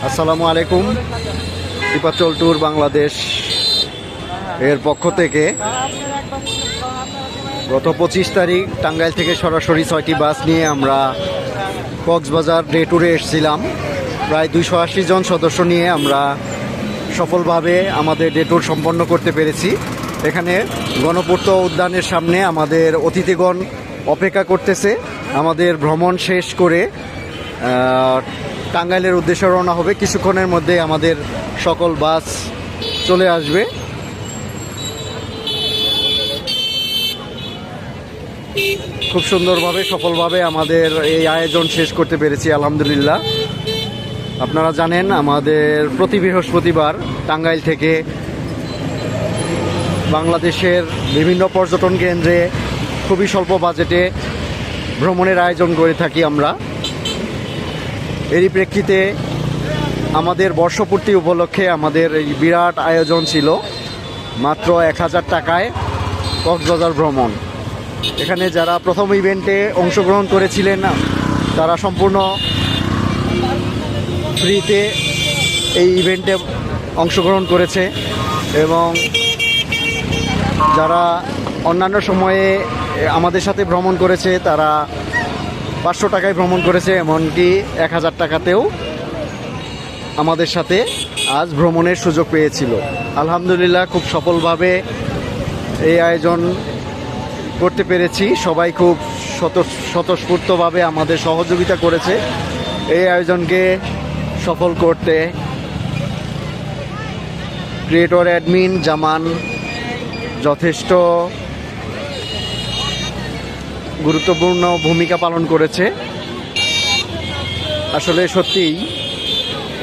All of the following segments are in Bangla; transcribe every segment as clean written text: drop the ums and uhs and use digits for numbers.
আসসালামু আলাইকুম। দীপাচল ট্যুর বাংলাদেশ এর পক্ষ থেকে গত 25 তারিখ টাঙ্গাইল থেকে সরাসরি 6টি বাস নিয়ে আমরা কক্সবাজার ডে ট্যুরে এসেছিলাম। প্রায় 280 জন সদস্য নিয়ে আমরা সফলভাবে আমাদের ডে ট্যুর সম্পন্ন করতে পেরেছি। এখানে গণপূর্ত উদ্যানের সামনে আমাদের অতিথিগণ অপেক্ষা করতেছে। আমাদের ভ্রমণ শেষ করে টাঙ্গাইলের উদ্দেশ্যে রওনা হবে। কিছুক্ষণের মধ্যে আমাদের সকল বাস চলে আসবে। খুব সুন্দরভাবে সফলভাবে আমাদের এই আয়োজন শেষ করতে পেরেছি আলহামদুলিল্লাহ। আপনারা জানেন আমাদের প্রতি বৃহস্পতিবার টাঙ্গাইল থেকে বাংলাদেশের বিভিন্ন পর্যটন কেন্দ্রে খুবই স্বল্প বাজেটে ভ্রমণের আয়োজন করে থাকি আমরা। এরই প্রেক্ষিতে আমাদের বর্ষপূর্তি উপলক্ষে আমাদের এই বিরাট আয়োজন ছিল মাত্র 1000 টাকায় কক্সবাজার ভ্রমণ। এখানে যারা প্রথম ইভেন্টে অংশগ্রহণ করেছিলেন তারা সম্পূর্ণ ফ্রিতে এই ইভেন্টে অংশগ্রহণ করেছে এবং যারা অন্যান্য সময়ে আমাদের সাথে ভ্রমণ করেছে তারা 500 টাকায় ভ্রমণ করেছে, এমনকি 1000 টাকাতেও আমাদের সাথে আজ ভ্রমণের সুযোগ পেয়েছিল। আলহামদুলিল্লাহ খুব সফলভাবে এই আয়োজন করতে পেরেছি। সবাই খুব স্বতঃস্ফূর্তভাবে আমাদের সহযোগিতা করেছে এই আয়োজনকে সফল করতে। ক্রিয়েটর অ্যাডমিন জামান যথেষ্ট গুরুত্বপূর্ণ ভূমিকা পালন করেছে। আসলে সত্যিই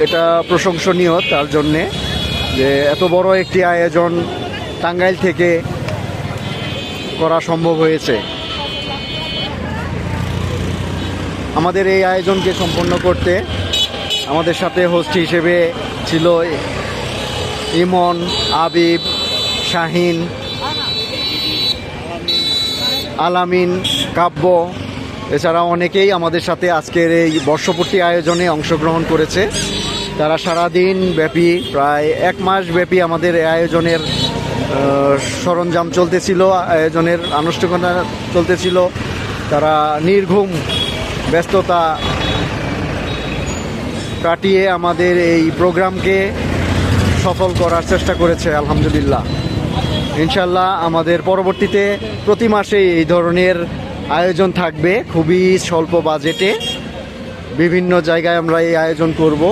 এটা প্রশংসনীয় তার জন্যে যে এত বড় একটি আয়োজন টাঙ্গাইল থেকে করা সম্ভব হয়েছে। আমাদের এই আয়োজনকে সম্পন্ন করতে আমাদের সাথে হোস্ট হিসেবে ছিল ইমন, আবিব, শাহিন, আলামিন, কাব্য, এছাড়া অনেকেই আমাদের সাথে আজকের এই বর্ষপূর্তি আয়োজনে অংশগ্রহণ করেছে। তারা সারাদিন ব্যাপী প্রায় 1 মাস ব্যাপী আমাদের এই আয়োজনের সরঞ্জাম চলতেছিল, আয়োজনের আনুষ্ঠানিকতা চলতেছিল। তারা নির্ঘুম ব্যস্ততা কাটিয়ে আমাদের এই প্রোগ্রামকে সফল করার চেষ্টা করেছে আলহামদুলিল্লাহ। ইনশাল্লাহ আমাদের পরবর্তীতে প্রতি মাসে এই ধরনের আয়োজন থাকবে খুবই স্বল্প বাজেটে। বিভিন্ন জায়গায় আমরা এই আয়োজন করব।